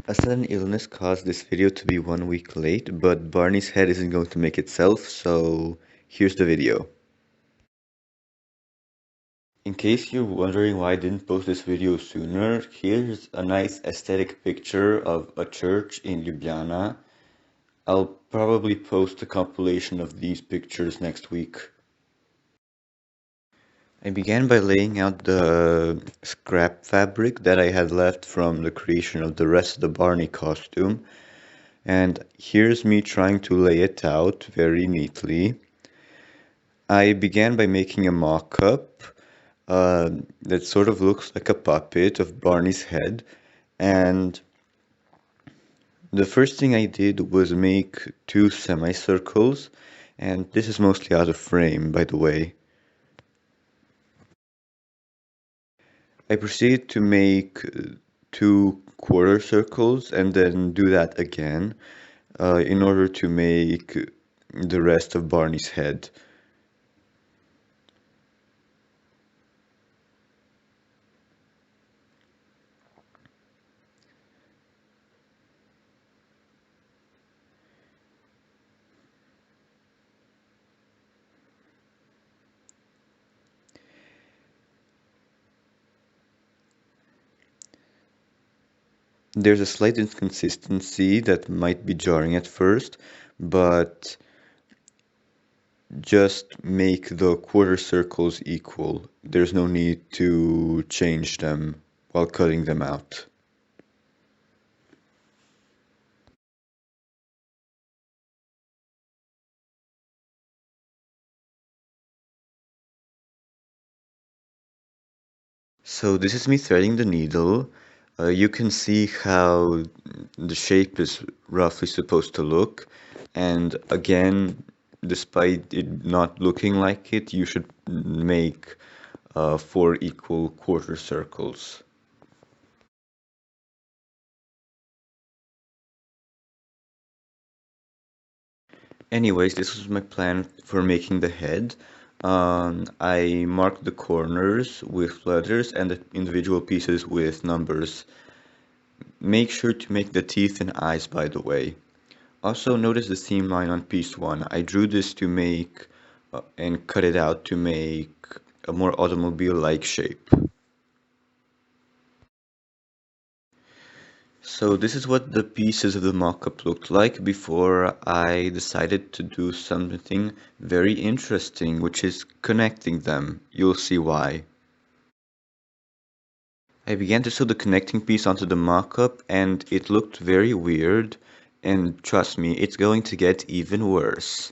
A sudden illness caused this video to be 1 week late, but Barney's head isn't going to make itself, so here's the video. In case you're wondering why I didn't post this video sooner, here's a nice aesthetic picture of a church in Ljubljana. I'll probably post a compilation of these pictures next week. I began by laying out the scrap fabric that I had left from the creation of the rest of the Barney costume. And here's me trying to lay it out very neatly. I began by making a mock-up that sort of looks like a puppet of Barney's head. And the first thing I did was make two semicircles. And this is mostly out of frame, by the way. I proceeded to make two quarter circles and then do that again in order to make the rest of Barney's head. There's a slight inconsistency that might be jarring at first, but just make the quarter circles equal. There's no need to change them while cutting them out. So this is me threading the needle. You can see how the shape is roughly supposed to look. And again, despite it not looking like it, you should make 4 equal quarter circles. Anyways, this was my plan for making the head. I marked the corners with letters and the individual pieces with numbers. Make sure to make the teeth and eyes, by the way. Also notice the seam line on piece 1. I drew this to make and cut it out to make a more automobile-like shape. So this is what the pieces of the mock-up looked like before I decided to do something very interesting, which is connecting them. You'll see why. I began to sew the connecting piece onto the mock-up and it looked very weird, and trust me, it's going to get even worse.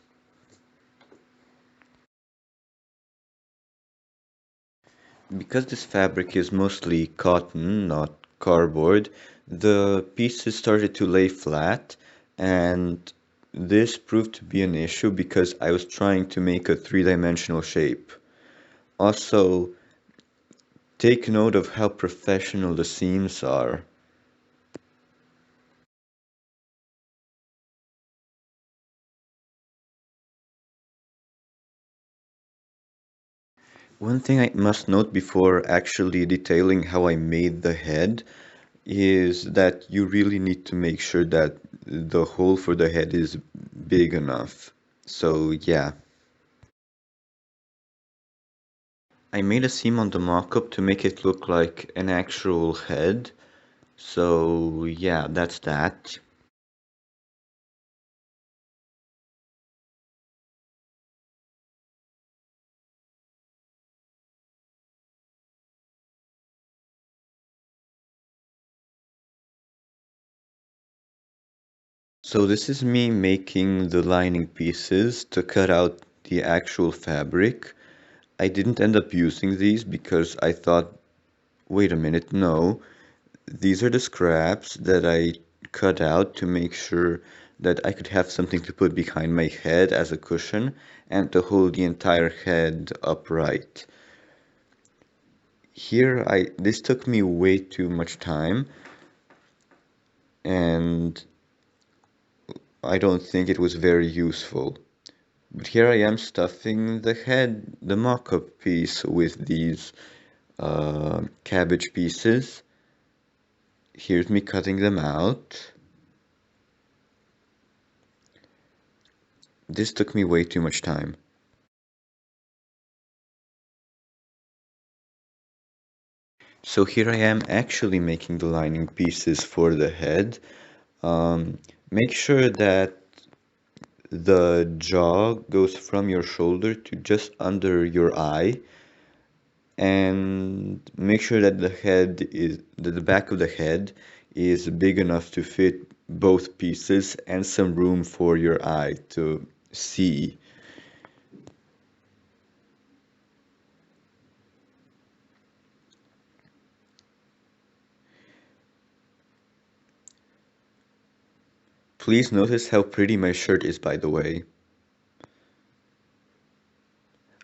Because this fabric is mostly cotton, not cardboard, the pieces started to lay flat, and this proved to be an issue because I was trying to make a three-dimensional shape. Also, take note of how professional the seams are. One thing I must note before actually detailing how I made the head is that you really need to make sure that the hole for the head is big enough. So yeah. I made a seam on the mock-up to make it look like an actual head. So yeah, that's that. So this is me making the lining pieces to cut out the actual fabric. I didn't end up using these because I thought, wait a minute, no. These are the scraps that I cut out to make sure that I could have something to put behind my head as a cushion and to hold the entire head upright. This took me way too much time, and I don't think it was very useful. But here I am stuffing the mock-up piece with these cabbage pieces. Here's me cutting them out. This took me way too much time. So here I am actually making the lining pieces for the head. Um, Make sure that the jaw goes from your shoulder to just under your eye, and make sure that the back of the head is big enough to fit both pieces and some room for your eye to see. Please notice how pretty my shirt is, by the way.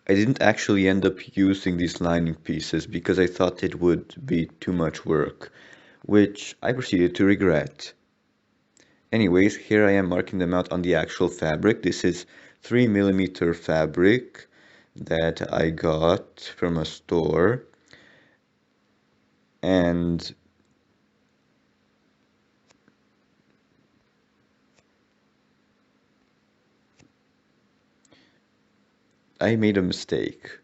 I didn't actually end up using these lining pieces because I thought it would be too much work, which I proceeded to regret. Anyways, here I am marking them out on the actual fabric. This is 3mm fabric that I got from a store, and I made a mistake.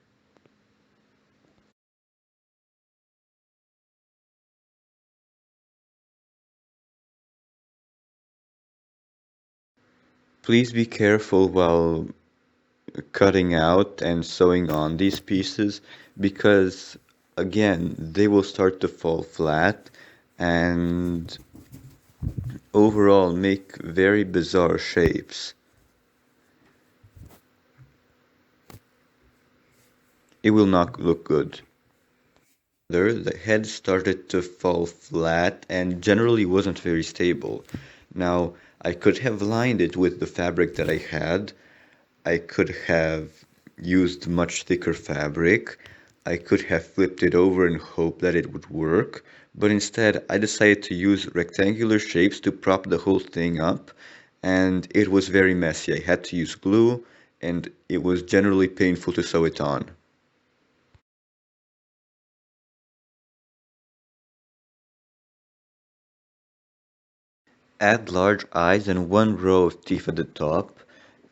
Please be careful while cutting out and sewing on these pieces because, again, they will start to fall flat and overall make very bizarre shapes. It will not look good. The head started to fall flat and generally wasn't very stable. Now, I could have lined it with the fabric that I had. I could have used much thicker fabric. I could have flipped it over and hoped that it would work, but instead I decided to use rectangular shapes to prop the whole thing up, and it was very messy. I had to use glue, and it was generally painful to sew it on. Add large eyes and one row of teeth at the top,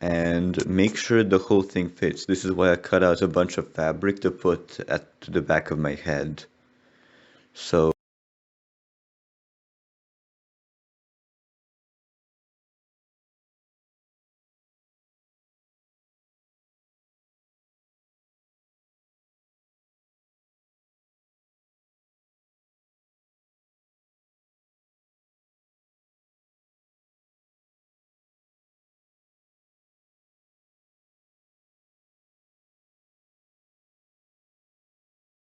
and make sure the whole thing fits. This is why I cut out a bunch of fabric to put at the back of my head. So